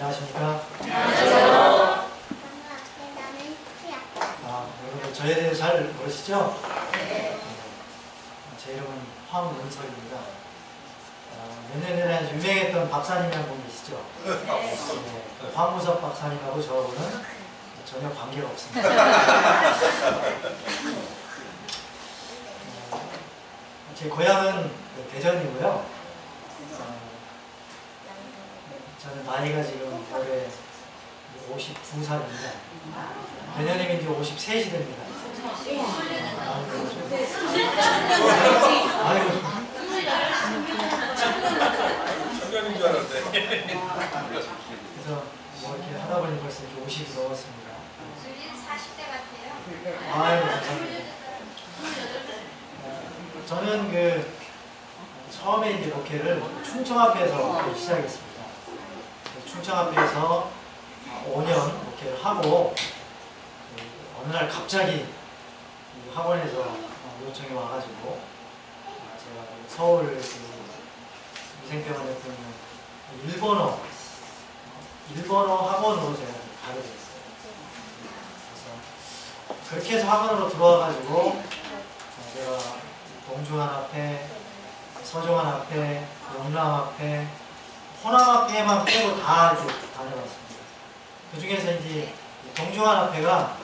안녕하십니까? 안녕하세요. 여러분 저에 대해 잘 모르시죠? 네. 제 이름은 황문석입니다. 몇 년 전에 아주 유명했던 박사님이 한 분 계시죠? 네. 황문석 박사님하고 저하고는 전혀 관계가 없습니다. 제 고향은 대전이고요. 저는 나이가 지금 올해 52살입니다. 내년이면 이제 53이 됩니다. 아유, 청년인 줄 알았네. 그래서 뭐 이렇게 하다 보니 벌써 이렇게 50이 넘었습니다. 40대 같아요. 아유, 감사합니다. 저는 처음에 이제 목회를 충청앞에서 시작했습니다. 충청앞에서 5년 목회를 하고 어느 날 갑자기 학원에서 요청이 와가지고 제가 서울 위생병원에 있는 일본어 학원으로 제가 가게 됐어요. 그래서 그렇게 해서 학원으로 들어와가지고 제가 동중한앞에, 서중한앞에, 영남앞에, 호남앞에만 빼고 다 이제 다녀봤습니다. 그 중에서 이제 동중한앞에가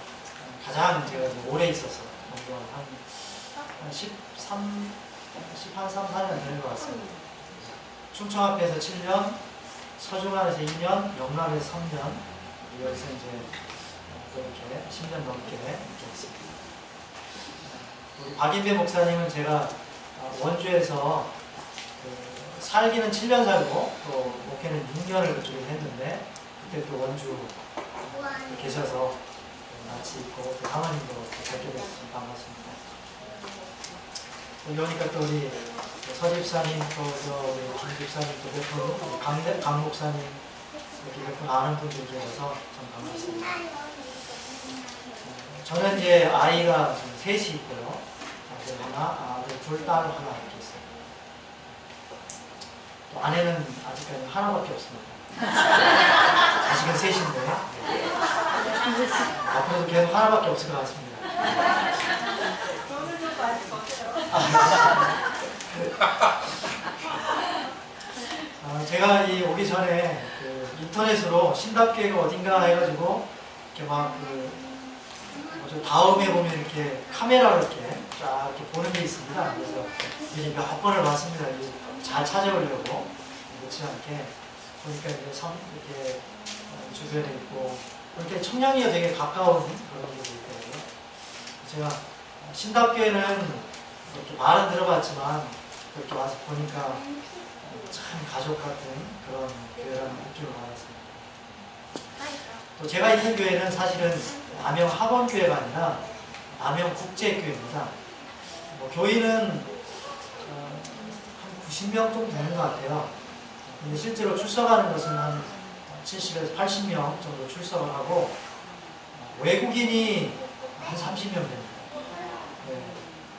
가장 제가 오래 있었어요. 동중한 한 13, 4년 되는 것 같습니다. 충청앞에서 7년, 서중안에서 2년, 영남에서 3년, 여기서 이제 이렇게 10년 넘게 이렇게 했습니다. 우리 박인배 목사님은 제가 원주에서 살기는 7년 살고 또 목회는 6년을 그쪽에 했는데 그때 또 원주 계셔서 같이 있고 또 사모님도 뵙게 돼서 반갑습니다. 여기 오니까 또 우리 서집사님 또 우리 김집사님 또 몇 분 강 목사님 이렇게 몇 분 아는 분들이 계셔서 참 반갑습니다. 저는 이제 아이가 셋이 있고요. 아들 하나, 아들 둘, 딸 하나 이렇게 있어요. 또 아내는 아직까지 하나밖에 없습니다. 자식은 셋인데 앞으로도 계속 하나밖에 없을 것 같습니다. 돈을 좀 많이 제가 오기 전에 인터넷으로 신답교회가 어딘가 해가지고 이렇게 막 저 다음에 보면 이렇게 카메라로 이렇게 쫙 이렇게 보는 게 있습니다. 그래서 이제 몇 번을 봤습니다. 잘 찾아오려고 못지않게 보니까 이제 이렇게 주변에 있고 이렇게 청량리가 되게 가까운 그런 곳이 있더라고요. 제가 신답교회는 이렇게 말은 들어봤지만 이렇게 와서 보니까 참 가족 같은 그런 교회라는 느낌을 받았습니다. 또 제가 있는 교회는 사실은 남영 학원교회가 아니라 남영 국제교회입니다. 교인은 한 90명 정도 되는 것 같아요. 근데 실제로 출석하는 것은 한 70에서 80명 정도 출석을 하고 외국인이 한 30명 됩니다. 네,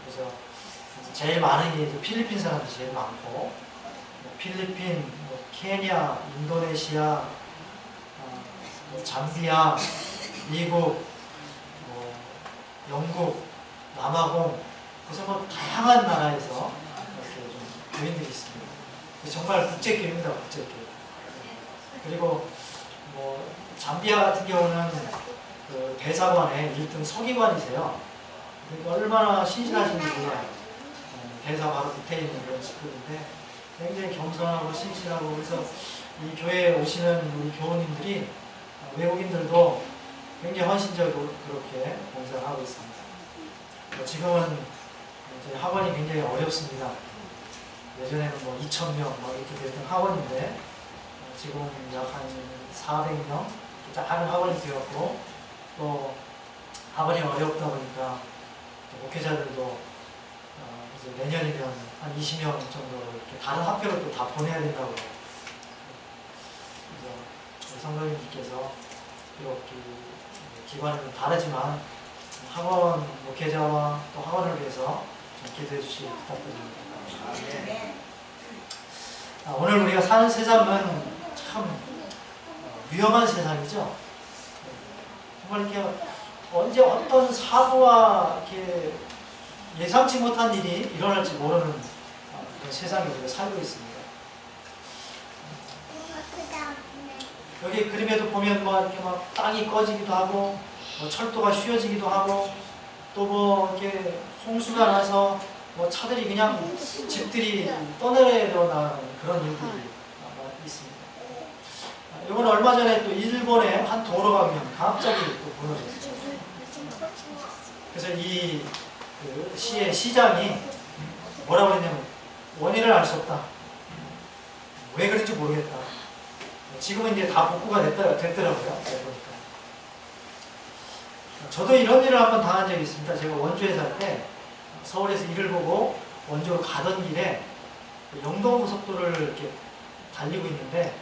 그래서 제일 많은 게 필리핀 사람들이 제일 많고 필리핀, 케냐, 인도네시아, 잠비아, 미국, 영국, 남아공, 그래서 다양한 나라에서 이렇게 좀 교인들이 있습니다. 정말 국제교회입니다, 국제교회. 그리고 잠비아 같은 경우는 대사관의 1등 서기관이세요. 얼마나 신실하신지 대사 바로 밑에 있는 그런 식구인데 굉장히 겸손하고 신실하고 그래서 이 교회에 오시는 우리 교우님들이 외국인들도 굉장히 헌신적으로 그렇게 봉사를 하고 있습니다. 지금은 이제 학원이 굉장히 어렵습니다. 예전에는 2,000명 이렇게 됐던 학원인데 지금은 약 한 400명 작은 학원이 되었고 또 학원이 어렵다 보니까 목회자들도 이제 내년이면 한 20명 정도 이렇게 다른 학교로 또 다 보내야 된다고 그래서 성도님께서 이렇게 기관은 다르지만 학원 목회자와 또 학원을 위해서 좀 기도해 주시기 부탁드립니다. 오늘 우리가 사는 세상은 참 위험한 세상이죠. 정말 이렇게 언제 어떤 사고와 이렇게 예상치 못한 일이 일어날지 모르는 그런 세상에 우리가 살고 있습니다. 여기 그림에도 보면 뭐 이렇게 막 땅이 꺼지기도 하고, 뭐 철도가 휘어지기도 하고, 또 뭐 이렇게 홍수가 나서 뭐 차들이 그냥 집들이 떠내려나가는 그런 일들이 있습니다. 이건 얼마 전에 또 일본의 한 도로가 그냥 갑자기 또 무너졌어요. 그래서 그 시의 시장이 뭐라고 했냐면 원인을 알 수 없다. 왜 그런지 모르겠다. 지금은 이제 다 복구가 됐더라고요. 보니까. 저도 이런 일을 한번 당한 적이 있습니다. 제가 원주에 살 때 서울에서 일을 보고 원주로 가던 길에 영동고속도로를 이렇게 달리고 있는데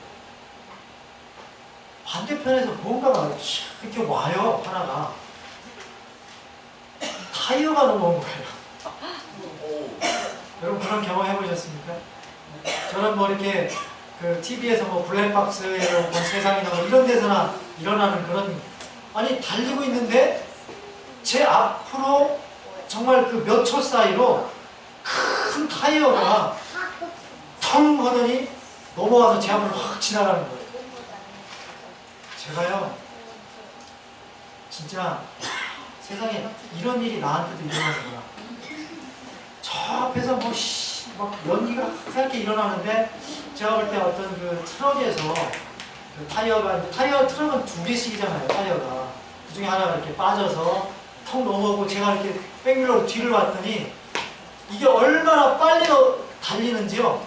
반대편에서 뭔가가 이렇게 와요. 하나가 타이어가 넘어온 거예요. 여러분 그런 경험 해보셨습니까? 저는 뭐 이렇게 그 TV에서 뭐 블랙박스에 본 세상이나 뭐 이런 데서나 일어나는 그런, 아니 달리고 있는데 제 앞으로 정말 그 몇 초 사이로 큰 타이어가 텅 하더니 넘어와서 제 앞으로 확 지나가는 거예요. 제가요 진짜 세상에 이런 일이 나한테도 일어나는구나. 저 앞에서 막 연기가 하얗게 일어나는데 제가 볼 때 어떤 그 트럭에서 그 트럭은 두 개씩이잖아요. 타이어가 그 중에 하나가 이렇게 빠져서 턱 넘어오고 제가 이렇게 백밀러로 뒤를 봤더니 이게 얼마나 빨리 달리는지요.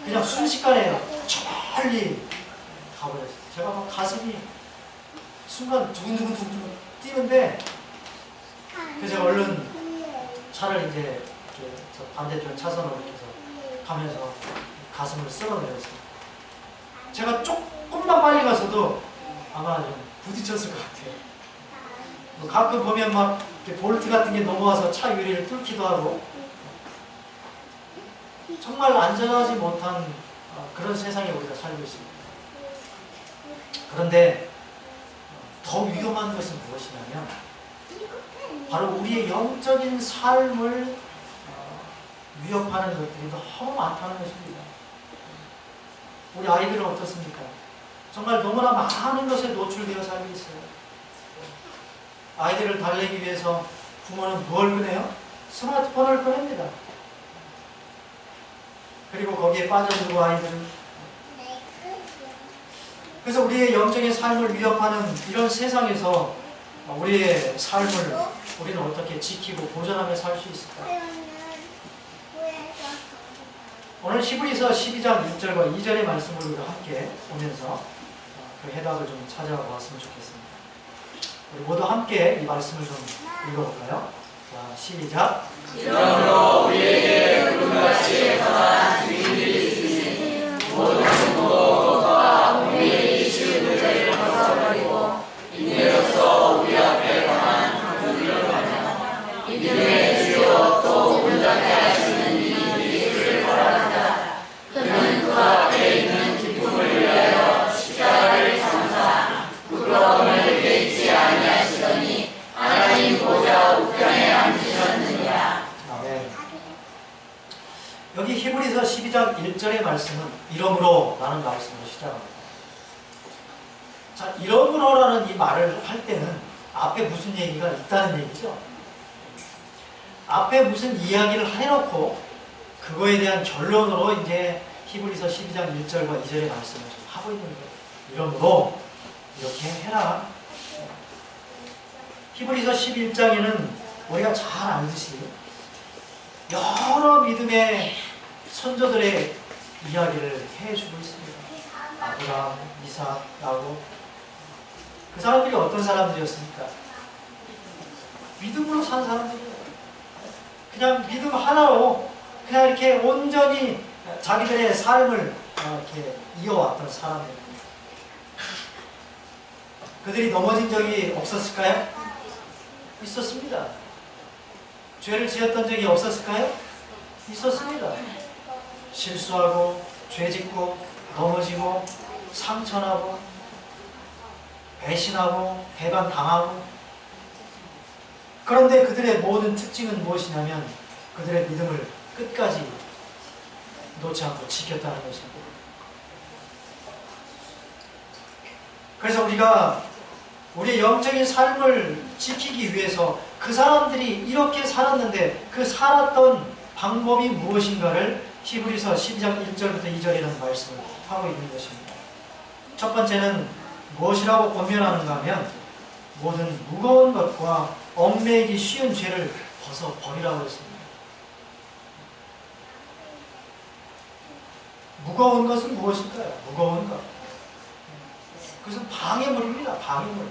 그냥 순식간에 저 멀리 가버렸어요. 제가 막 가슴이 순간 두근두근 뛰는데 그래서 제가 얼른 차를 이제 이렇게 저 반대편 차선으로 이렇게 해서 가면서 가슴을 쓸어내렸어요. 제가 조금만 빨리 가서도 아마 좀 부딪혔을 것 같아요. 뭐 가끔 보면 막 이렇게 볼트 같은 게 넘어와서 차 유리를 뚫기도 하고 정말 안전하지 못한 그런 세상에 우리가 살고 있습니다. 그런데 더 위험한 것은 무엇이냐면 바로 우리의 영적인 삶을 위협하는 것들이 너무 많다는 것입니다. 우리 아이들은 어떻습니까? 정말 너무나 많은 것에 노출되어 살고 있어요. 아이들을 달래기 위해서 부모는 무엇을 꺼내요? 스마트폰을 꺼냅니다. 그리고 거기에 빠져들고 아이들은 그래서 우리의 영적인 삶을 위협하는 이런 세상에서 우리의 삶을 우리는 어떻게 지키고 보존하며 살 수 있을까? 오늘 히브리서 12장 1절과 2절의 말씀을 우리가 함께 보면서 그 해답을 좀 찾아보았으면 좋겠습니다. 우리 모두 함께 이 말씀을 좀 읽어볼까요? 자, 시작. 이러므로 우리에게 구름같이 선한 주인들이 있으니 모든 무엇과 우리의 이슈 문제를 벗어버리고 인내로서 우리 앞에 강한 강주를 가며 이름의 주여 또 온전히 하시는 이 예수를 바라보자. 그는 그 앞에 있는 기쁨을 위하여 십자가를 참사 부끄러움을 개의치 아니하시더니 하나님 보좌 우편에 앉으셨느니라. 아멘. 여기 히브리서 12장 1절의 말씀은 이러므로 라는 말씀으로 시작합니다. 자, 이러므로라는 이 말을 할 때는 앞에 무슨 얘기가 있다는 얘기죠. 앞에 무슨 이야기를 해놓고 그거에 대한 결론으로 이제 히브리서 12장 1절과 2절의 말씀을 좀 하고 있는 거예요. 이러므로 이렇게 해라. 히브리서 11장에는 우리가 잘 알듯이 여러 믿음의 선조들의 이야기를 해주고 있습니다. 아브라함, 이삭, 야곱. 그 사람들이 어떤 사람들이었습니까? 믿음으로 산 사람들이에요. 그냥 믿음 하나로 그냥 이렇게 온전히 자기들의 삶을 이렇게 이어왔던 사람들입니다. 그들이 넘어진 적이 없었을까요? 있었습니다. 죄를 지었던 적이 없었을까요? 있었습니다. 실수하고 죄짓고 넘어지고 상처나고 배신하고 배반당하고. 그런데 그들의 모든 특징은 무엇이냐면 그들의 믿음을 끝까지 놓지 않고 지켰다는 것입니다. 그래서 우리가 우리의 영적인 삶을 지키기 위해서 그 사람들이 이렇게 살았는데 그 살았던 방법이 무엇인가를 히브리서 12장 1절부터 2절이라는 말씀을 하고 있는 것입니다. 첫 번째는 무엇이라고 권면하는가 하면 모든 무거운 것과 얽매이기 쉬운 죄를 벗어버리라고 했습니다. 무거운 것은 무엇일까요? 무거운 것. 그것은 방해물입니다. 방해물.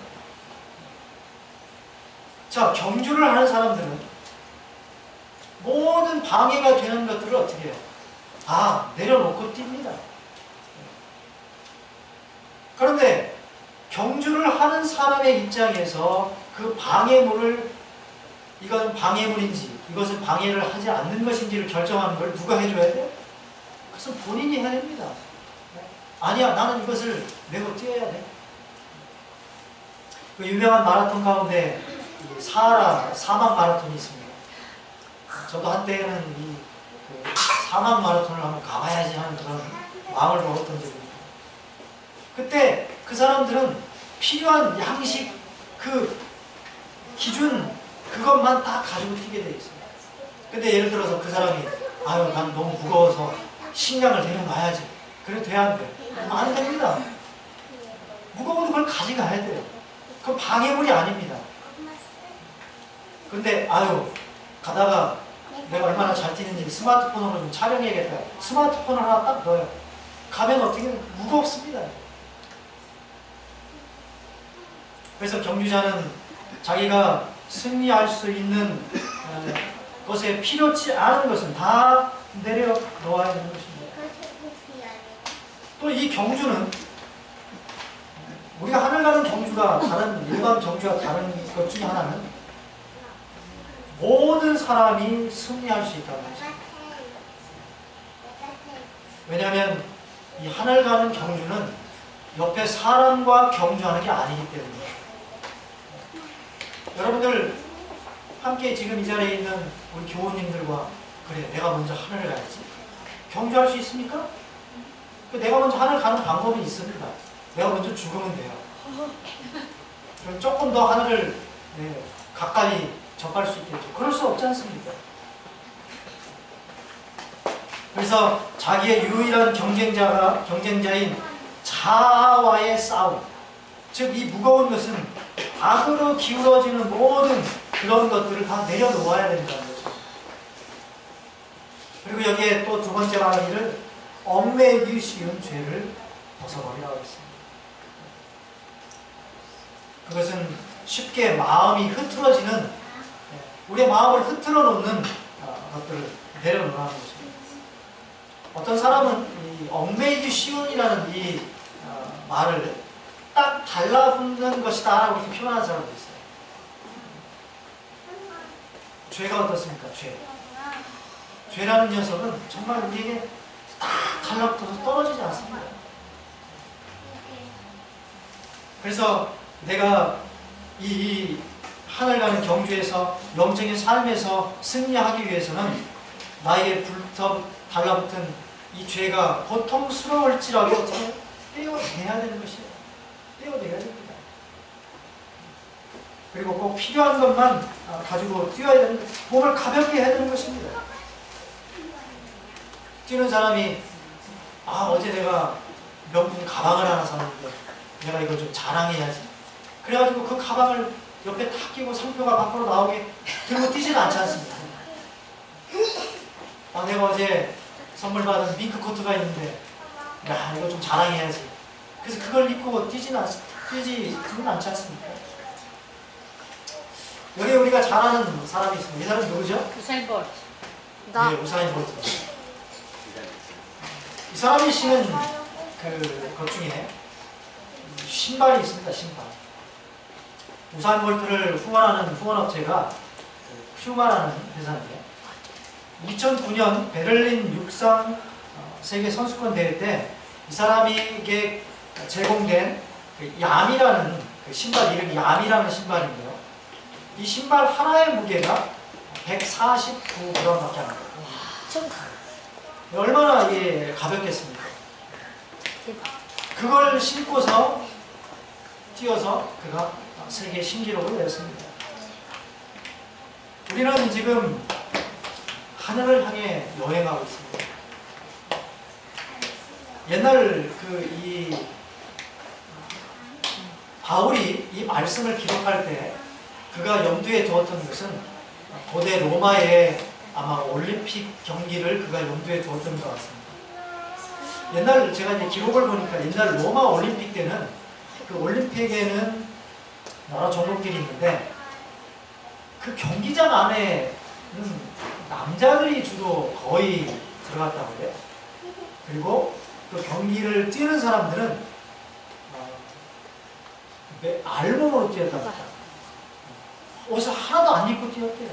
자, 경주를 하는 사람들은 모든 방해가 되는 것들을 어떻게 해요? 다 내려놓고 뜁니다. 그런데 경주를 하는 사람의 입장에서 그 방해물을 이것은 방해물인지 이것은 방해를 하지 않는 것인지를 결정하는 걸 누가 해줘야 돼요? 그것은 본인이 해야 됩니다. 아니야, 나는 이것을 메고 뛰어야 돼. 그 유명한 마라톤 가운데 사하라 사막 마라톤이 있습니다. 저도 한때는 이 사막 마라톤을 한번 가봐야지 하는 그런 마음을 먹었던 적이 있습니다. 그때 그 사람들은 필요한 양식, 그 기준 그것만 다 가지고 뛰게 돼 있어요. 근데 예를 들어서 그 사람이 아유 난 너무 무거워서 식량을 데려놔야지. 그래도 돼야 안 돼. 안 됩니다. 무거운 걸 가져가야 돼요. 그건 방해물이 아닙니다. 근데 아유 가다가 내가 얼마나 잘 뛰는지 스마트폰으로 좀 촬영해야겠다. 스마트폰 하나 딱 넣어요. 가면 어떻게 무겁습니다. 그래서 경주자는 자기가 승리할 수 있는 것에 필요치 않은 것은 다 내려놓아야 하는 것입니다. 또 이 경주는 우리가 하늘 가는 경주가 다른 일반 경주와 다른 것 중에 하나는 모든 사람이 승리할 수 있다는 것입니다. 왜냐하면 이 하늘 가는 경주는 옆에 사람과 경주하는 게 아니기 때문에 여러분들 함께 지금 이 자리에 있는 우리 교우님들과 그래 내가 먼저 하늘을 가야지 경주할 수 있습니까? 내가 먼저 하늘 가는 방법이 있습니다. 내가 먼저 죽으면 돼요. 그럼 조금 더 하늘을 가까이 접할 수 있겠죠. 그럴 수 없지 않습니까? 그래서 자기의 유일한 경쟁자인 자아와의 싸움, 즉 이 무거운 것은 악으로 기울어지는 모든 그런 것들을 다 내려놓아야 된다는 거죠. 그리고 여기에 또 두 번째 말하기를 얽매이기 쉬운 죄를 벗어버리라고 했습니다. 그것은 쉽게 마음이 흐트러지는 우리의 마음을 흐트러 놓는 것들을 내려놓으라는 것입니다. 어떤 사람은 이 얽매이기 쉬운이라는 이 말을 딱 달라붙는 것이다 라고 이렇게 표현하는 사람도 있어요. 죄가 어떻습니까? 죄라는 녀석은 정말 우리에게 딱 달라붙어서 떨어지지 않습니다. 그래서 내가 이 하늘 가는 경주에서 영적인 삶에서 승리하기 위해서는 나에게 달라붙은 이 죄가 고통스러울지라도 어떻게 떼어내야 되는 것이에요. 떼어내야 됩니다. 그리고 꼭 필요한 것만 가지고 뛰어야 되는 것, 몸을 가볍게 해야 되는 것입니다. 뛰는 사람이 어제 내가 명품 가방을 하나 샀는데 내가 이걸 좀 자랑해야지. 그래가지고 그 가방을 옆에 탁 끼고 상표가 밖으로 나오게 들고 뛰지는 않지 않습니까? 내가 어제 선물 받은 밍크 코트가 있는데 야 이거 좀 자랑해야지. 그래서 그걸 입고 뛰지는 않지 않습니까? 여기 우리가 잘 아는 사람이 있습니다. 이 사람은 누구죠? 우사인 볼트. 네, 우사인 볼트. 이 사람이 신은 것 중에 신발이 있습니다. 신발. 우사인 볼트를 후원하는 후원업체가 퓨마라는 회사인데 2009년 베를린 육상 세계 선수권 대회 때 이 사람에게 제공된 얌이라는 그 신발 이름이 암이라는 신발인데요. 이 신발 하나의 무게가 149g밖에 안 돼요. 얼마나 가볍겠습니까? 그걸 신고서 뛰어서 그가 세계 신기록을 냈습니다. 우리는 지금 하늘을 향해 여행하고 있습니다. 옛날 이 바울이 이 말씀을 기록할 때 그가 염두에 두었던 것은 고대 로마의 아마 올림픽 경기를 그가 염두에 두었던 것 같습니다. 옛날 제가 이제 기록을 보니까 옛날 로마 올림픽 때는 그 올림픽에는 여러 종목들이 있는데 그 경기장 안에는 남자들이 주로 거의 들어갔다고 해요. 그리고 그 경기를 뛰는 사람들은 알몸으로 뛰었답니다. 옷을 하나도 안 입고 뛰었대요.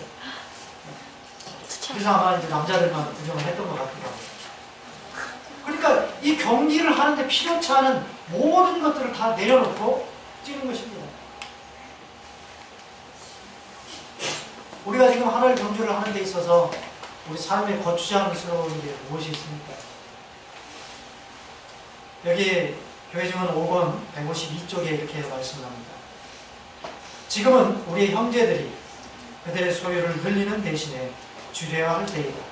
그래서 아마 이제 남자들만 구경을 했던 것 같기도 하고. 그러니까 이 경기를 하는데 필요치 않은 모든 것들을 다 내려놓고 뛰는 것입니다. 우리가 지금 하늘 경주를 하는 데 있어서 우리 삶의 거추장스러운 게 무엇이 있습니까? 여기 교회증언 5권 152쪽에 이렇게 말씀을 합니다. 지금은 우리 형제들이 그들의 소유를 늘리는 대신에 줄여야 할 때이다.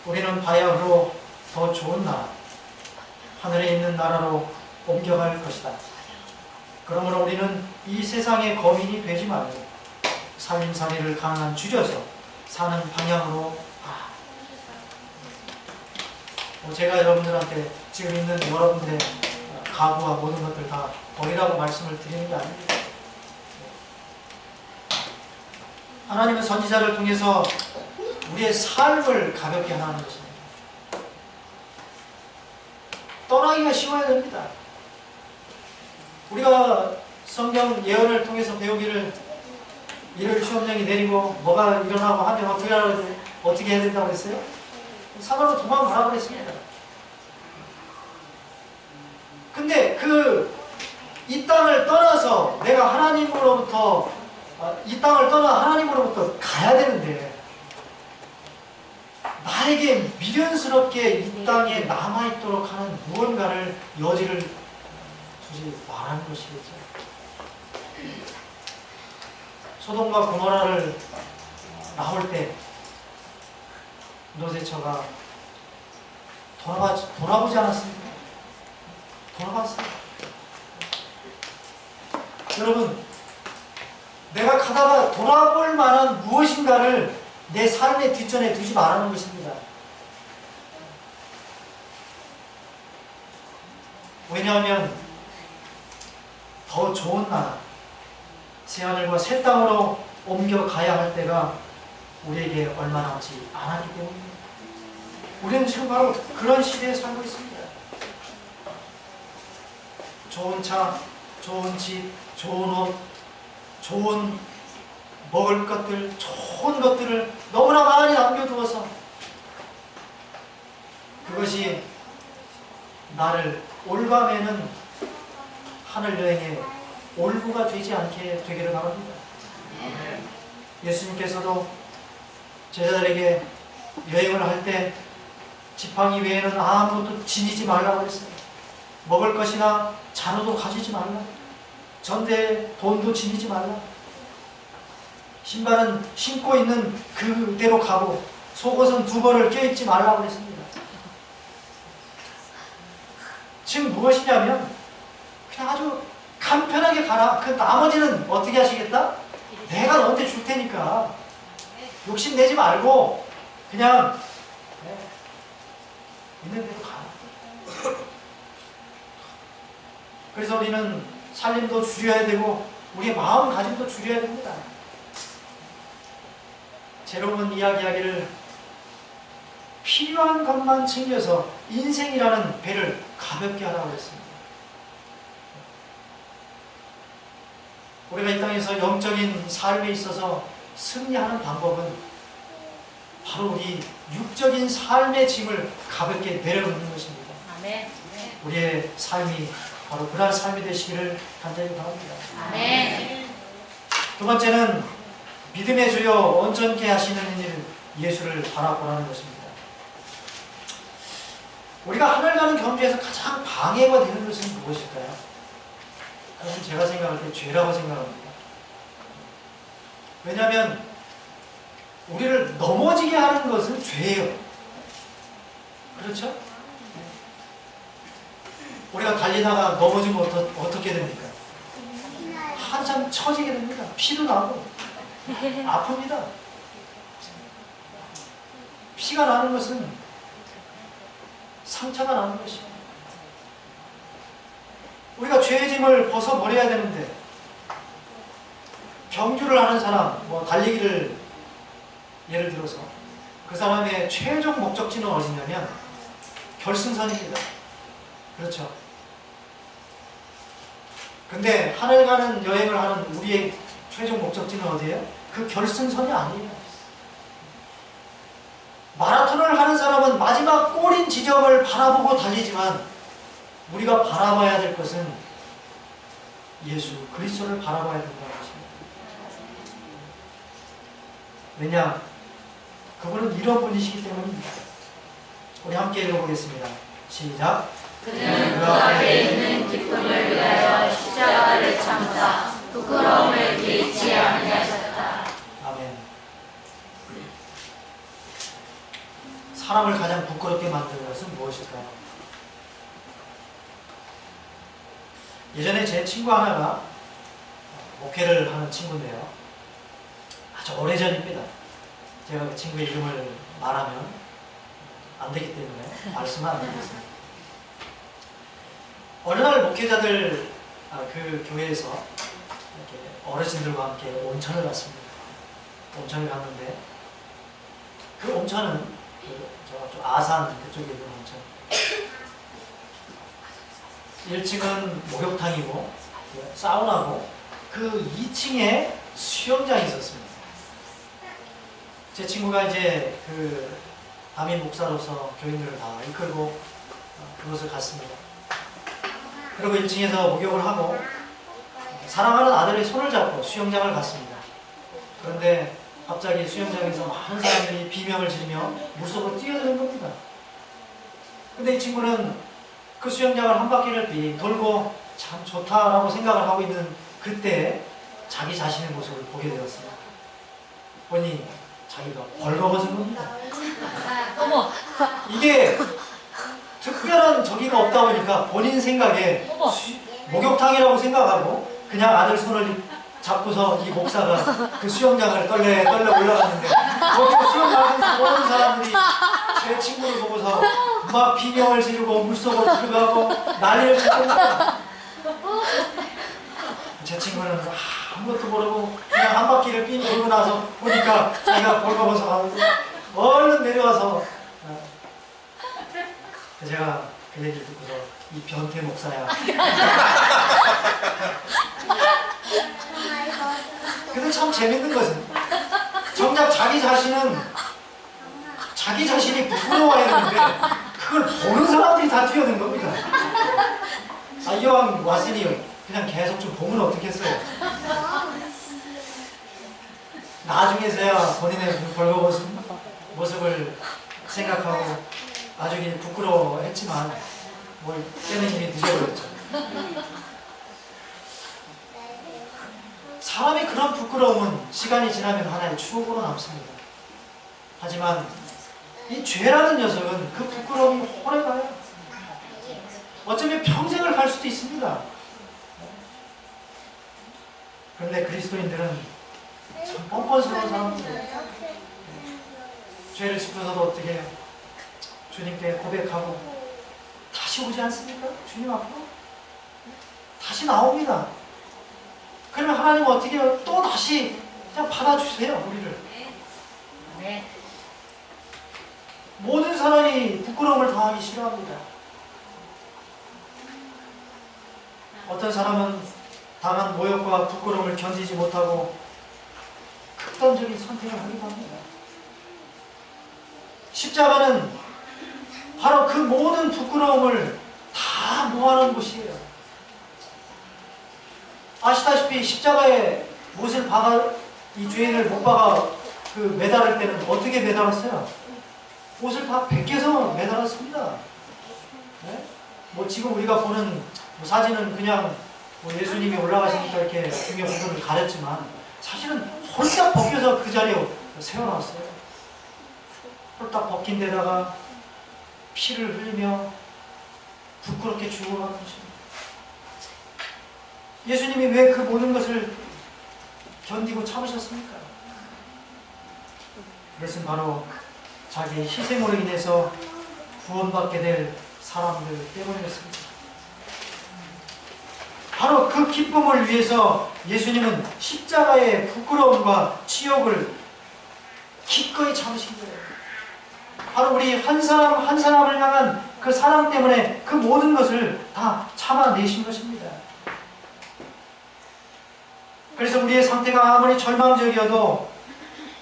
우리는 바야흐로 더 좋은 나라, 하늘에 있는 나라로 옮겨갈 것이다. 그러므로 우리는 이 세상의 거민이 되지 말고 살림살이를 강한 줄여서 사는 방향으로 제가 여러분들한테 지금 있는 여러분들의 가구와 모든 것들 다 버리라고 말씀을 드리는 게 아닙니다. 하나님은 선지자를 통해서 우리의 삶을 가볍게 하는 것입니다. 떠나기가 쉬워야 됩니다. 우리가 성경 예언을 통해서 배우기를 일요일 시험령이 내리고 뭐가 일어나고 하면 어떻게 해야 된다고 했어요? 산으로 도망가라고 했습니다. 근데 이 땅을 떠나서 내가 하나님으로부터 이 땅을 떠나 하나님으로부터 가야 되는데 나에게 미련스럽게 이 땅에 남아있도록 하는 무언가를 여지를 두지 말라는 것이겠죠. 소돔과 고모라를 나올 때 노제처가 돌아보지 않았습니까? 돌아봤어요. 여러분, 내가 가다가 돌아볼 만한 무엇인가를 내 삶의 뒷전에 두지 말라는 것입니다. 왜냐하면 더 좋은 나라, 새하늘과 새 땅으로 옮겨가야 할 때가 우리에게 얼마 남지 않았기 때문입니다. 우리는 지금 바로 그런 시대에 살고 있습니다. 좋은 차, 좋은 집, 좋은 옷, 좋은 먹을 것들, 좋은 것들을 너무나 많이 남겨두어서 그것이 나를 올밤에는 하늘 여행에 올무가 되지 않게 되기를 바랍니다. 예수님께서도 제자들에게 여행을 할 때 지팡이 외에는 아무것도 지니지 말라고 했어요. 먹을 것이나 자루도 가지지 말라. 전대에 돈도 지니지 말라. 신발은 신고 있는 그대로 가고 속옷은 두 벌을 껴입지 말라고 했습니다. 지금 무엇이냐면 그냥 아주 간편하게 가라. 그 나머지는 어떻게 하시겠다? 내가 너한테 줄 테니까 욕심내지 말고 그냥 있는 대로 가라. 그래서 우리는 살림도 줄여야 되고 우리의 마음가짐도 줄여야 됩니다. 제롬은 이야기하기를 필요한 것만 챙겨서 인생이라는 배를 가볍게 하라고 했습니다. 우리가 이 땅에서 영적인 삶에 있어서 승리하는 방법은 바로 우리 육적인 삶의 짐을 가볍게 내려놓는 것입니다. 아멘. 우리의 삶이 바로 그러한 삶이 되시기를 간절히 바랍니다. 아멘. 두 번째는 믿음의 주여 온전케 하시는 일 예수를 바라보라는 것입니다. 우리가 하늘 가는 경주에서 가장 방해가 되는 것은 무엇일까요? 그것은 제가 생각할 때 죄라고 생각합니다. 왜냐하면 우리를 넘어지게 하는 것은 죄예요. 그렇죠? 우리가 달리다가 넘어지면 어떻게 됩니까? 한참 처지게 됩니다. 피도 나고 아픕니다. 피가 나는 것은 상처가 나는 것입니다. 우리가 죄의 짐을 벗어버려야 되는데 경주를 하는 사람, 달리기를 예를 들어서 그 사람의 최종 목적지는 어디냐면 결승선입니다. 그렇죠? 근데 하늘 가는 여행을 하는 우리의 최종 목적지는 어디예요? 그 결승선이 아니에요. 마라톤을 하는 사람은 마지막 골인 지점을 바라보고 달리지만 우리가 바라봐야 될 것은 예수 그리스도를 바라봐야 된다는 것입니다. 왜냐? 그분은 이런 분이시기 때문입니다. 우리 함께 읽어보겠습니다. 시작. 그는 그 앞에 있는 기쁨을 위하여 십자가를 참으사 부끄러움을 개의치 아니하셨다. 아멘. 사람을 가장 부끄럽게 만드는 것은 무엇일까요? 예전에 제 친구 하나가 목회를 하는 친구인데요. 아주 오래전입니다. 제가 그 친구의 이름을 말하면 안 되기 때문에 말씀은 안 드리겠습니다. 어느 날 목회자들 그 교회에서 이렇게 어르신들과 함께 온천을 갔습니다. 온천을 갔는데 그 온천은 저쪽 아산 그쪽에 있는 온천. 1층은 목욕탕이고 사우나고 그 2층에 수영장이 있었습니다. 제 친구가 이제 그 담임 목사로서 교인들을 다 이끌고 그곳을 갔습니다. 그리고 1층에서 목욕을 하고 사랑하는 아들의 손을 잡고 수영장을 갔습니다. 그런데 갑자기 수영장에서 많은 사람들이 비명을 지르며 물속으로 뛰어드는 겁니다. 근데 이 친구는 그 수영장을 한 바퀴를 빙 돌고 참 좋다라고 생각을 하고 있는 그때 자기 자신의 모습을 보게 되었습니다. 보니 자기가 벌거벗은 겁니다. 어머, 이게 특별한 저기가 없다 보니까 본인 생각에 목욕탕이라고 생각하고 그냥 아들 손을 잡고서 이 목사가 그 수영장을 떨래 올라갔는데 거기 수영장에서 모든 사람들이 제 친구를 보고서 막 비명을 지르고 물속으로 들어가고 난리를 쳤습니다. 제 친구는 아무것도 모르고 그냥 한 바퀴를 삥 돌고 나서 보니까 자기가 벌거벗어 가지고 얼른 내려와서 제가 그 얘기를 듣고서 이 변태 목사야. 근데 참 재밌는 것은 정작 자기 자신은 자기 자신이 부끄러워했는데 그걸 보는 사람들이 다 뛰어든 겁니다. 이왕 왔으니 그냥 계속 좀 보면 어떻겠어요. 나중에서야 본인의 벌거벗은 모습을 생각하고 나중에 부끄러워했지만 뭘 때는 이미 늦어버렸죠. 사람의 그런 부끄러움은 시간이 지나면 하나의 추억으로 남습니다. 하지만 이 죄라는 녀석은 그 부끄러움이 오래가요. 어쩌면 평생을 갈 수도 있습니다. 그런데 그리스도인들은 참 뻔뻔스러운 사람들이에요. 죄를 짓고서도 어떻게 해요? 주님께 고백하고 다시 오지 않습니까? 주님 앞으로 다시 나옵니다. 그러면 하나님은 어떻게 해요? 또 다시 그냥 받아주세요, 우리를. 네. 모든 사람이 부끄러움을 당하기 싫어합니다. 어떤 사람은 당한 모욕과 부끄러움을 견디지 못하고 극단적인 선택을 하기도 합니다. 십자가는 바로 그 모든 부끄러움을 다 모아놓은 곳이에요. 아시다시피 십자가에 못을 박아 이 죄인을 못 박아 그 매달을 때는 어떻게 매달았어요? 옷을 다 벗겨서 매달았습니다. 네? 뭐 지금 우리가 보는 뭐 사진은 그냥 뭐 예수님이 올라가시니까 이렇게 중요 부분을 가렸지만 사실은 홀딱 벗겨서 그 자리에 세워놨어요. 홀딱 벗긴 데다가 피를 흘리며 부끄럽게 죽어가는 것입니다. 예수님이 왜 그 모든 것을 견디고 참으셨습니까? 그것은 바로 자기의 희생으로 인해서 구원받게 될 사람들 때문이었습니다. 바로 그 기쁨을 위해서 예수님은 십자가의 부끄러움과 치욕을 기꺼이 참으신 거예요. 바로 우리 한 사람 한 사람을 향한 그 사랑 때문에 그 모든 것을 다 참아내신 것입니다. 그래서 우리의 상태가 아무리 절망적이어도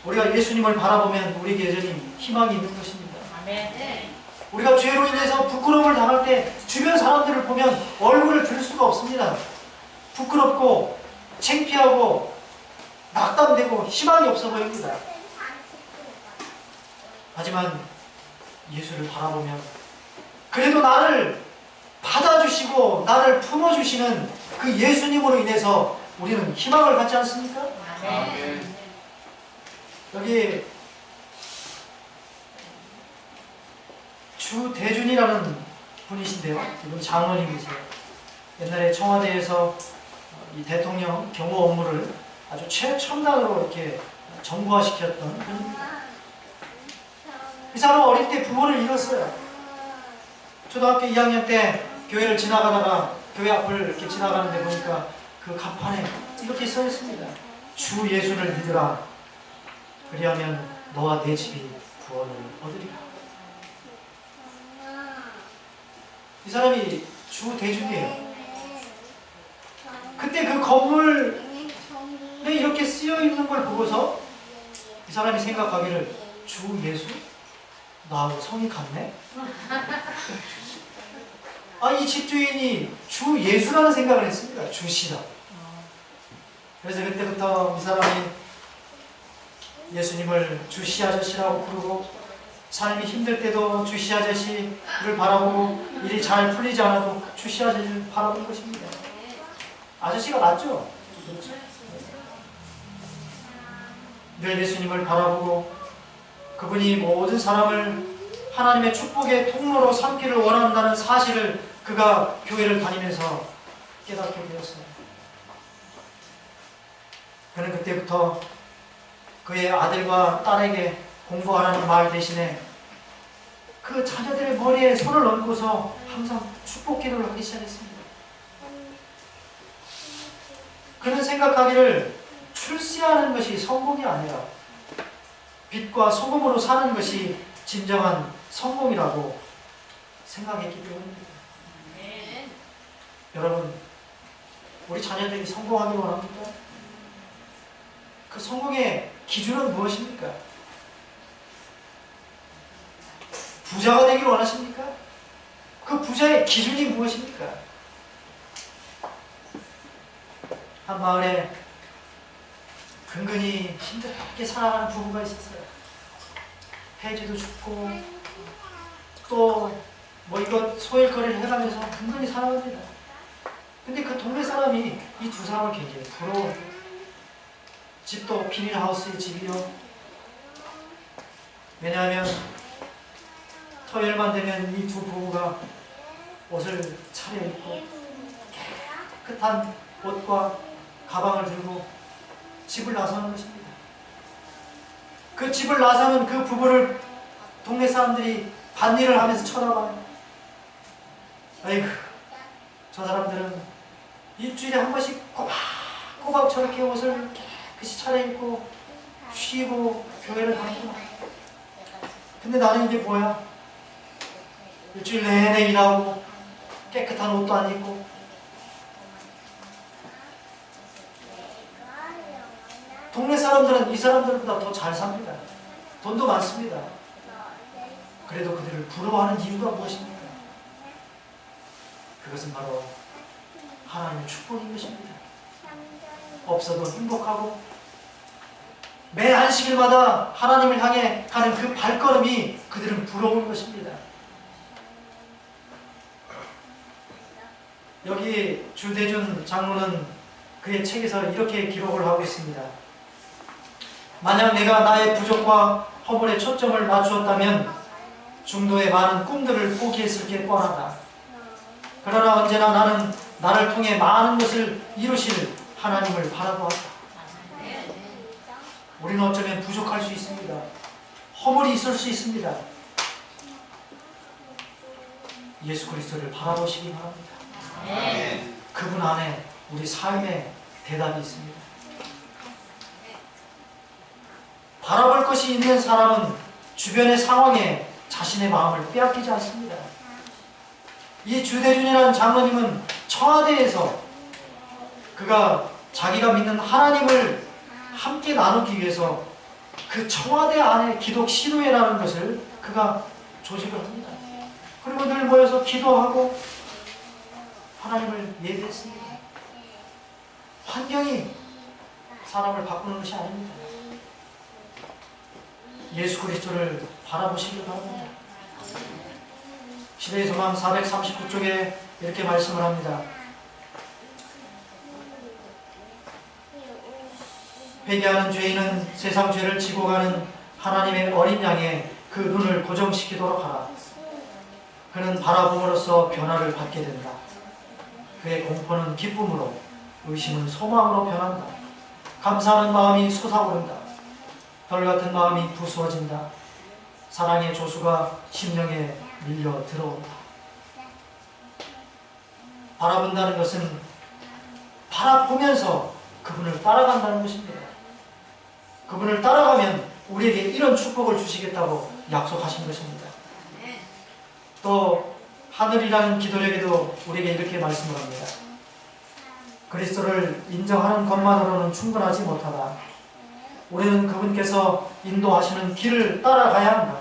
우리가 예수님을 바라보면 우리에게 여전히 희망이 있는 것입니다. 아멘. 우리가 죄로 인해서 부끄러움을 당할 때 주변 사람들을 보면 얼굴을 들 수가 없습니다. 부끄럽고 창피하고 낙담되고 희망이 없어 보입니다. 하지만 예수를 바라보면 그래도 나를 받아주시고 나를 품어주시는 그 예수님으로 인해서 우리는 희망을 갖지 않습니까? 아멘. 여기 주대준이라는 분이신데요. 이분 장로님이세요. 옛날에 청와대에서 이 대통령 경호 업무를 아주 최첨단으로 이렇게 정부화시켰던 분입니다. 이 사람은 어릴 때 부모를 잃었어요. 초등학교 2학년 때 교회를 지나가다가 교회 앞을 이렇게 지나가는데 보니까 그 간판에 이렇게 써 있습니다. 주 예수를 믿으라. 그리하면 너와 내 집이 구원을 얻으리라. 이 사람이 주대중이에요. 그때 그 건물에 이렇게 쓰여 있는 걸 보고서 이 사람이 생각하기를 주 예수? 나하고 성이 같네? 이 집주인이 주 예수라는 생각을 했습니다. 주시다. 그래서 그때부터 이 사람이 예수님을 주시 아저씨라고 부르고 삶이 힘들 때도 주시 아저씨를 바라보고 일이 잘 풀리지 않아도 주시 아저씨를 바라보는 것입니다. 아저씨가 낫죠? 늘 예수님을 바라보고 그분이 모든 사람을 하나님의 축복의 통로로 삼기를 원한다는 사실을 그가 교회를 다니면서 깨닫게 되었어요. 그는 그때부터 그의 아들과 딸에게 공부하라는 말 대신에 그 자녀들의 머리에 손을 얹고서 항상 축복 기도를 하기 시작했습니다. 그는 생각하기를 출세하는 것이 성공이 아니라 빛과 소금으로 사는 것이 진정한 성공이라고 생각했기 때문입니다. 여러분, 우리 자녀들이 성공하기 원합니까? 그 성공의 기준은 무엇입니까? 부자가 되기를 원하십니까? 그 부자의 기준이 무엇입니까? 한 마을에 근근히 힘들게 살아가는 부부가 있었어요. 폐지도 죽고 또 뭐 이것 소일거리를 해가면서 근근히 살아갑니다. 근데 그 동네 사람이 이 두 사람을 굉장히 부러워해요. 집도 비닐하우스의 집이요. 왜냐하면 토요일만 되면 이 두 부부가 옷을 차려입고 깨끗한 옷과 가방을 들고 집을 나서는 것입니다. 그 집을 나서는 그 부부를 동네 사람들이 밭일을 하면서 쳐다봐요. 아이고, 저 사람들은 일주일에 한 번씩 꼬박꼬박 저렇게 옷을 깨끗이 차려입고 쉬고 교회를 다니구나. 근데 나는 이게 뭐야? 일주일 내내 일하고 깨끗한 옷도 안 입고 동네 사람들은 이 사람들보다 더 잘 삽니다. 돈도 많습니다. 그래도 그들을 부러워하는 이유가 무엇입니까? 그것은 바로 하나님의 축복인 것입니다. 없어도 행복하고 매 안식일마다 하나님을 향해 가는 그 발걸음이 그들은 부러운 것입니다. 여기 주대준 장로는 그의 책에서 이렇게 기록을 하고 있습니다. 만약 내가 나의 부족과 허물에 초점을 맞추었다면 중도의 많은 꿈들을 포기했을 게 뻔하다. 그러나 언제나 나는 나를 통해 많은 것을 이루실 하나님을 바라보았다. 우리는 어쩌면 부족할 수 있습니다. 허물이 있을 수 있습니다. 예수 그리스도를 바라보시기 바랍니다. 그분 안에 우리 삶의 대답이 있습니다. 바라볼 것이 있는 사람은 주변의 상황에 자신의 마음을 빼앗기지 않습니다. 이 주대준이라는 장로님은 청와대에서 그가 자기가 믿는 하나님을 함께 나누기 위해서 그 청와대 안에 기독 신우회라는 것을 그가 조직을 합니다. 그리고 늘 모여서 기도하고 하나님을 예배했습니다. 환경이 사람을 바꾸는 것이 아닙니다. 예수 그리스도를 바라보시길 바랍니다. 시대의 소망 439쪽에 이렇게 말씀을 합니다. 회개하는 죄인은 세상 죄를 지고 가는 하나님의 어린 양에 그 눈을 고정시키도록 하라. 그는 바라봄으로써 변화를 받게 된다. 그의 공포는 기쁨으로, 의심은 소망으로 변한다. 감사하는 마음이 솟아오른다. 별같은 마음이 부수어진다. 사랑의 조수가 심령에 밀려 들어온다. 바라본다는 것은 바라보면서 그분을 따라간다는 것입니다. 그분을 따라가면 우리에게 이런 축복을 주시겠다고 약속하신 것입니다. 또 하늘이라는 기도력에도 우리에게 이렇게 말씀을 합니다. 그리스도를 인정하는 것만으로는 충분하지 못하다. 우리는 그분께서 인도하시는 길을 따라가야 한다.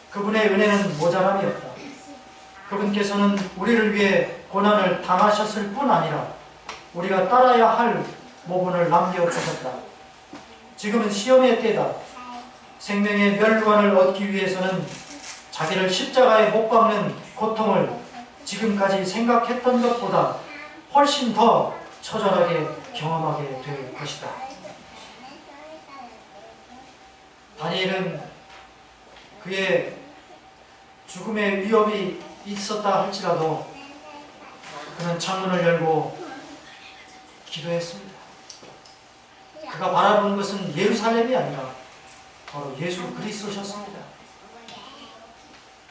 그분의 은혜는 모자람이 없다. 그분께서는 우리를 위해 고난을 당하셨을 뿐 아니라 우리가 따라야 할 모본을 남겨주셨다. 지금은 시험의 때다. 생명의 멸류관을 얻기 위해서는 자기를 십자가에 못 박는 고통을 지금까지 생각했던 것보다 훨씬 더 처절하게 경험하게 될 것이다. 다니엘은 그의 죽음의 위협이 있었다 할지라도 그는 창문을 열고 기도했습니다. 그가 바라본 것은 예루살렘이 아니라 바로 예수 그리스도셨습니다.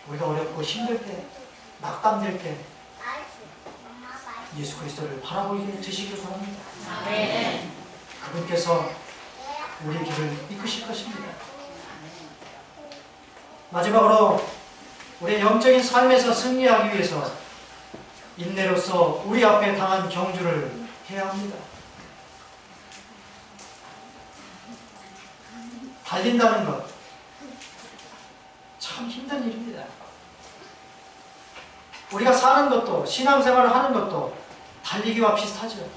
우리가 어렵고 힘들 때, 낙담될 때 예수 그리스도를 바라보게 되시길 바랍니다. 그분께서 우리의 길을 이끄실 것입니다. 마지막으로 우리의 영적인 삶에서 승리하기 위해서 인내로서 우리 앞에 당한 경주를 해야 합니다. 달린다는 것 참 힘든 일입니다. 우리가 사는 것도 신앙생활을 하는 것도 달리기와 비슷하죠.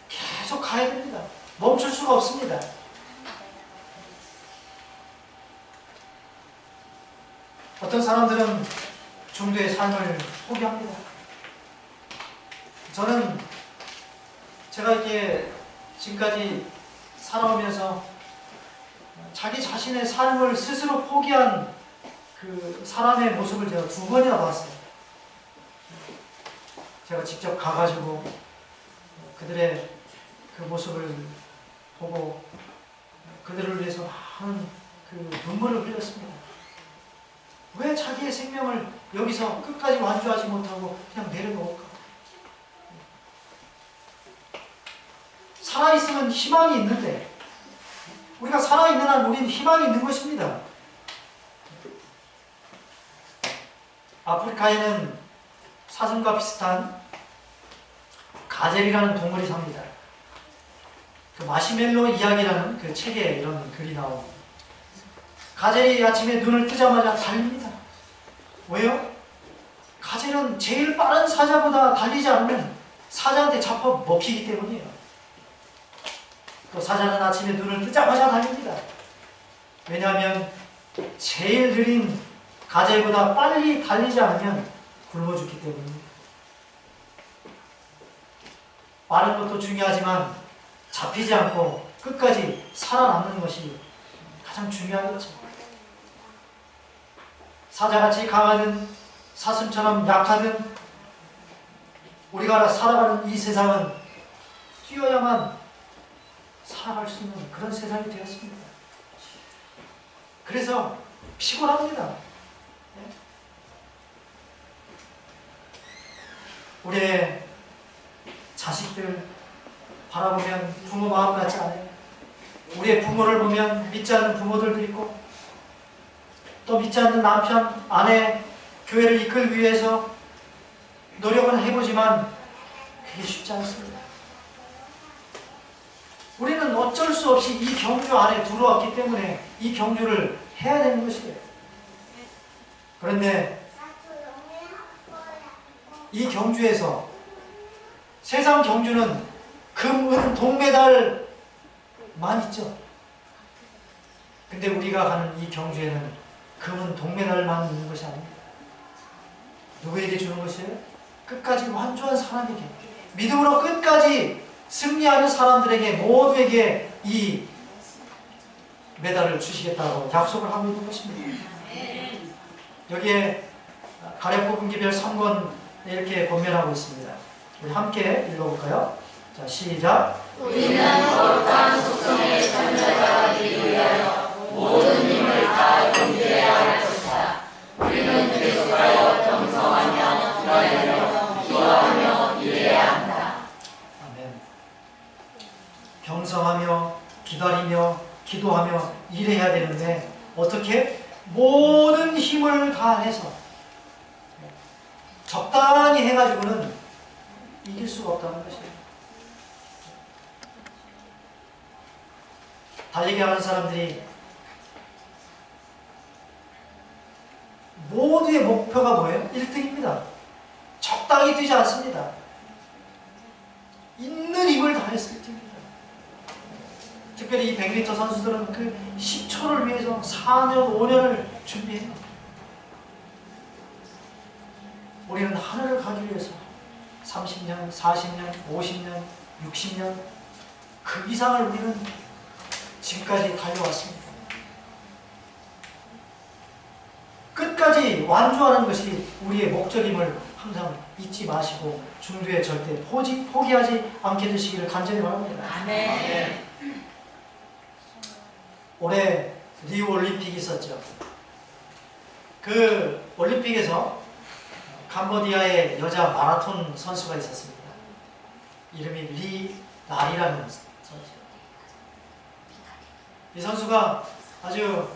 계속 가야 됩니다. 멈출 수가 없습니다. 어떤 사람들은 중도의 삶을 포기합니다. 저는 제가 이렇게 지금까지 살아오면서 자기 자신의 삶을 스스로 포기한 그 사람의 모습을 제가 2번이나 봤어요. 제가 직접 가가지고 그들의 그 모습을 보고 그들을 위해서 많은 그 눈물을 흘렸습니다. 왜 자기의 생명을 여기서 끝까지 완주하지 못하고 그냥 내려놓을까? 살아있으면 희망이 있는데 우리가 살아있는 한 우리는 희망이 있는 것입니다. 아프리카에는 사슴과 비슷한 가젤이라는 동물이 삽니다. 그 마시멜로 이야기라는 그 책에 이런 글이 나옵니다. 가젤이 아침에 눈을 뜨자마자 달립니다. 왜요? 가젤은 제일 빠른 사자보다 달리지 않으면 사자한테 잡혀 먹히기 때문이에요. 또 사자는 아침에 눈을 뜨자마자 달립니다. 왜냐하면 제일 느린 가젤보다 빨리 달리지 않으면 굶어 죽기 때문입니다. 빠른 것도 중요하지만 잡히지 않고 끝까지 살아남는 것이 가장 중요하겠죠. 사자같이 강하든 사슴처럼 약하든 우리가 살아가는 이 세상은 뛰어야만 살아갈 수 있는 그런 세상이 되었습니다. 그래서 피곤합니다. 우리의 자식들 바라보면 부모 마음 같지 않아요. 우리의 부모를 보면 믿지 않는 부모들도 있고 또 믿지 않는 남편, 아내, 교회를 이끌기 위해서 노력은 해보지만 그게 쉽지 않습니다. 우리는 어쩔 수 없이 이 경주 안에 들어왔기 때문에 이 경주를 해야 되는 것이에요. 그런데 이 경주에서 세상 경주는 금, 은, 동메달만 있죠. 근데 우리가 가는 이 경주에는 금은 동메달만 있는 것이 아닙니다. 누구에게 주는 것이에요? 끝까지 완주한 사람에게, 믿음으로 끝까지 승리하는 사람들에게 모두에게 이 메달을 주시겠다고 약속을 하고 있는 것입니다. 여기에 가렙 뽑은기별 3권 이렇게 권면하고 있습니다. 우리 함께 읽어볼까요? 자, 시작. 우리는 거룩한 속성의 참여자가 되기 위하여 모든 힘을 다 경주해야 할 것이다. 우리는 계속하여 경성하며 기다리며 기도하며 일해야 한다. 아멘. 경성하며 기다리며 기도하며 일해야 되는데 어떻게? 모든 힘을 다해서 적당히 해가지고는 이길 수가 없다는 것이에요. 달리기 하는 사람들이 모두의 목표가 뭐예요? 1등입니다. 적당히 뛰지 않습니다. 있는 힘을 다해서 뜁니다. 특별히 이 100m 선수들은 그 10초를 위해서 4년, 5년을 준비해요. 우리는 하늘을 가기 위해서 30년, 40년, 50년, 60년 그 이상을 우리는 지금까지 달려왔습니다. 끝까지 완주하는 것이 우리의 목적임을 항상 잊지 마시고 중도에 절대 포기하지 않게 되시기를 간절히 바랍니다. 아멘. 올해 리우 올림픽이 있었죠. 그 올림픽에서 캄보디아의 여자 마라톤 선수가 있었습니다. 이름이 리 나리라는 선수예요. 이 선수가 아주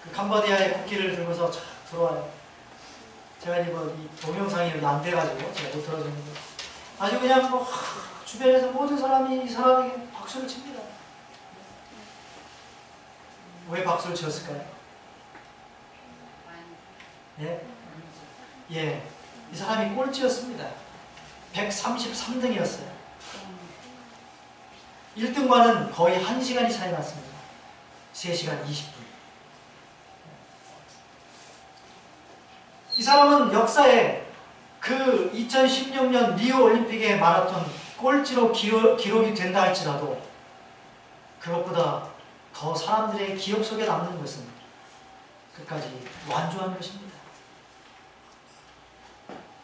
그 캄보디아의 국기를 들고서 쫙 들어와요. 제가 이 동영상이 여기 안 돼가지고 제가 못 들어주는데 아주 그냥 뭐 주변에서 모든 사람이 이 사람에게 박수를 칩니다. 왜 박수를 쳤을까요? 예? 예. 이 사람이 꼴찌였습니다. 133등이었어요. 1등과는 거의 1시간이 차이 났습니다. 3시간 20분. 이 사람은 역사에 그 2016년 리우 올림픽의 마라톤 꼴찌로 기록이 된다 할지라도 그것보다 더 사람들의 기억 속에 남는 것은 끝까지 완주한 것입니다.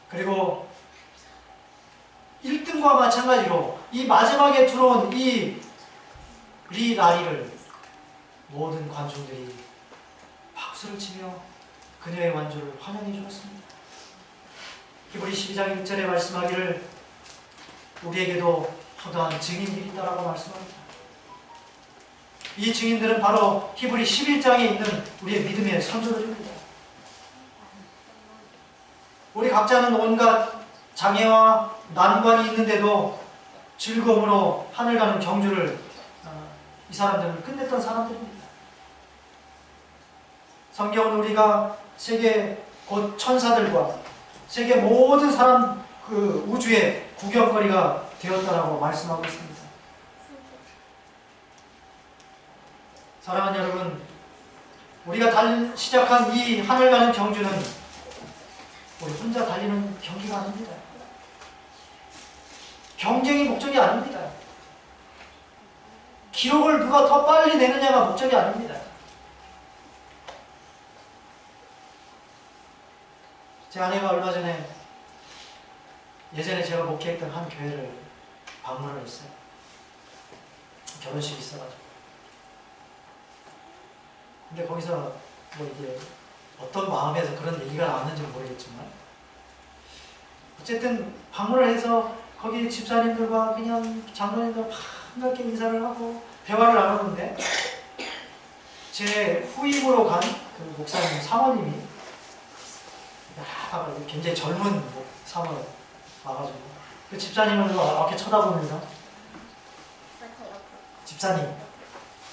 그리고 1등과 마찬가지로 이 마지막에 들어온 이 리 나리를 모든 관중들이 박수를 치며 그녀의 완주를 환영해 주었습니다. 히브리 12장 1절에 말씀하기를 우리에게도 허다한 증인들이 있다라고 말씀합니다. 이 증인들은 바로 히브리 11장에 있는 우리의 믿음의 선조들입니다. 우리 각자는 온갖 장애와 난관이 있는데도 즐거움으로 하늘 가는 경주를 이 사람들은 끝냈던 사람들입니다. 성경은 우리가 세계 곧 천사들과 세계 모든 사람 그 우주의 구경거리가 되었다라고 말씀하고 있습니다. 사랑하는 여러분, 우리가 시작한 이 하늘 가는 경주는 우리 혼자 달리는 경기가 아닙니다. 경쟁이 목적이 아닙니다. 기록을 누가 더 빨리 내느냐가 목적이 아닙니다. 제 아내가 얼마 전에 예전에 제가 목회했던 한 교회를 방문을 했어요. 결혼식이 있어가지고. 근데 거기서 뭐 이게 어떤 마음에서 그런 얘기가 나왔는지 모르겠지만 어쨌든 방문을 해서 거기 집사님들과 그냥 장로님들 반갑게 인사를 하고 대화를 나누는데 제 후임으로 간 그 목사님 사모님이 굉장히 젊은 사모님 와가지고 그 집사님을 이렇게 쳐다보면서 집사님,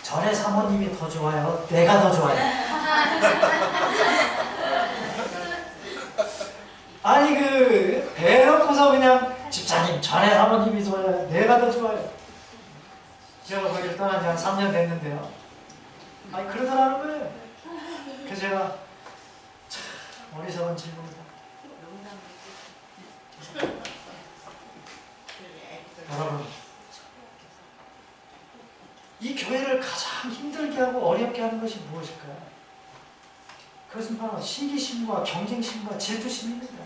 전에 사모님이 더 좋아요? 내가 더 좋아요? 아니 대놓고서 그냥 집사님, 전에 사모님이 좋아요? 내가 더 좋아요? 제가 거기를 떠난 지 한 3년 됐는데요. 아니 그러더라는 거예요. 그래서 제가 참 어리석은 질문이다. 여러분, 이 교회를 가장 힘들게 하고 어렵게 하는 것이 무엇일까요? 그것은 바로 시기심과 경쟁심과 질투심입니다.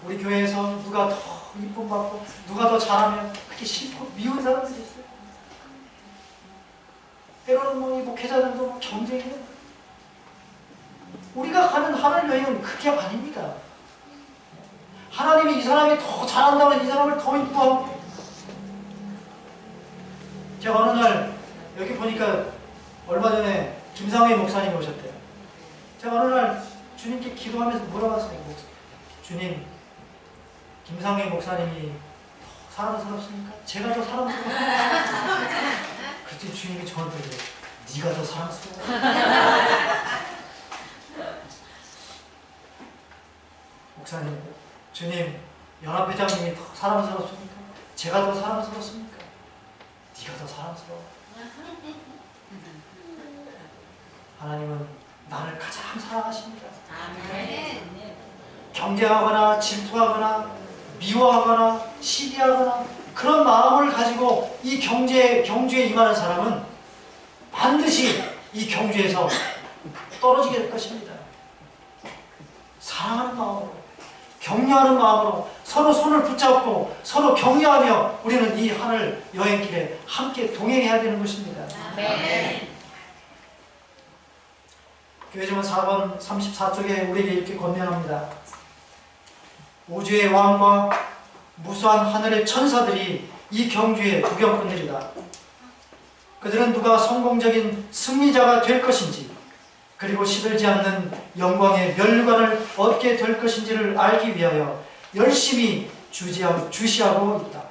우리 교회에서 누가 더 이쁨 받고 누가 더 잘하면 그게 싫고 미운 사람들이 있어요. 때로는 이 목회자들도 경쟁해요. 우리가 가는 하늘 여행은 그게 아닙니다. 하나님이 이 사람이 더 잘한다면 이 사람을 더 이뻐하고. 제가 어느 날 여기 보니까 얼마 전에 김상회 목사님이 오셨대요. 제가 어느 날 주님께 기도하면서 물어봤어요. 주님, 김상회 목사님이 더 사랑스럽습니까? 제가 더 사랑스러워요? 그랬더니 주님이 저한테 그래요. 네가 더 사랑스러워. 목사님, 주님, 연합회장님이 더 사랑스럽습니까? 제가 더 사랑스럽습니까? 네가 더 사랑스러워. 하나님은 나를 가장 사랑하십니다. 아멘. 경쟁하거나 질투하거나 미워하거나 시기하거나 그런 마음을 가지고 이 경주에 임하는 사람은 반드시 이 경주에서 떨어지게 될 것입니다. 사랑하는 마음으로, 격려하는 마음으로 서로 손을 붙잡고 서로 격려하며 우리는 이 하늘 여행길에 함께 동행해야 되는 것입니다. 아멘. 교회정원 4번 34쪽에 우리에게 이렇게 권면합니다. 우주의 왕과 무수한 하늘의 천사들이 이 경주의 구경꾼들이다. 그들은 누가 성공적인 승리자가 될 것인지, 그리고 시들지 않는 영광의 면류관을 얻게 될 것인지를 알기 위하여 열심히 주시하고 있다.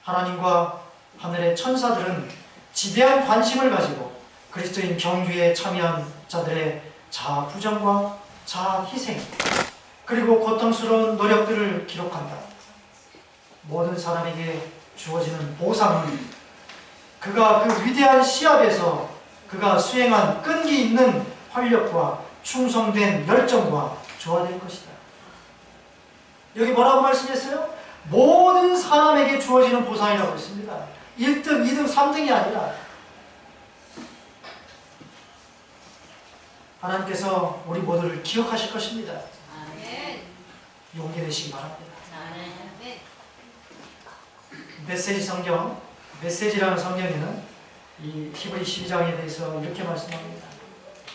하나님과 하늘의 천사들은 지대한 관심을 가지고 그리스도인 경주에 참여한 자들의 자아 부정과 자아 희생, 그리고 고통스러운 노력들을 기록한다. 모든 사람에게 주어지는 보상은 그가 그 위대한 시합에서 그가 수행한 끈기 있는 활력과 충성된 열정과 조화될 것이다. 여기 뭐라고 말씀했어요? 모든 사람에게 주어지는 보상이라고 했습니다. 1등, 2등, 3등이 아니라 하나님께서 우리 모두를 기억하실 것입니다. 아멘. 용기 내시기 바랍니다. 아멘. 메시지 성경, 메시지라는 성경에는 이 히브리 12장에 대해서 이렇게 말씀합니다.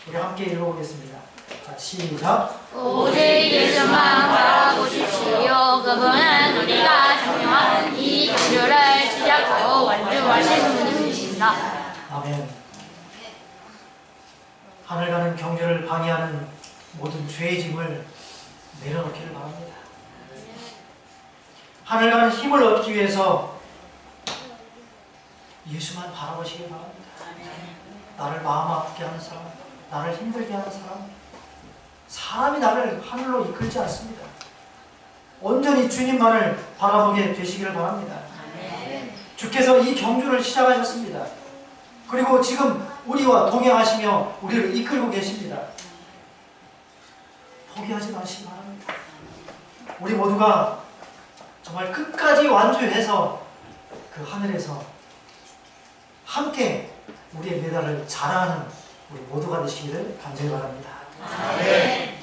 우리 함께 읽어보겠습니다. 자, 시작. 오직 예수만 바라보십시오. 그분은 우리가 정령한 이 경주를 시작하고 완주하신 분이십니다. 아멘. 하늘 가는 경주를 방해하는 모든 죄의 짐을 내려놓기를 바랍니다. 하늘 가는 힘을 얻기 위해서 예수만 바라보시기 바랍니다. 나를 마음 아프게 하는 사람, 나를 힘들게 하는 사람이 나를 하늘로 이끌지 않습니다. 온전히 주님만을 바라보게 되시기를 바랍니다. 주께서 이 경주를 시작하셨습니다. 그리고 지금 우리와 동행하시며 우리를 이끌고 계십니다. 포기하지 마시기 바랍니다. 우리 모두가 정말 끝까지 완주해서 그 하늘에서 함께 우리의 메달을 자랑하는 우리 모두가 되시기를 간절히 바랍니다. 아멘.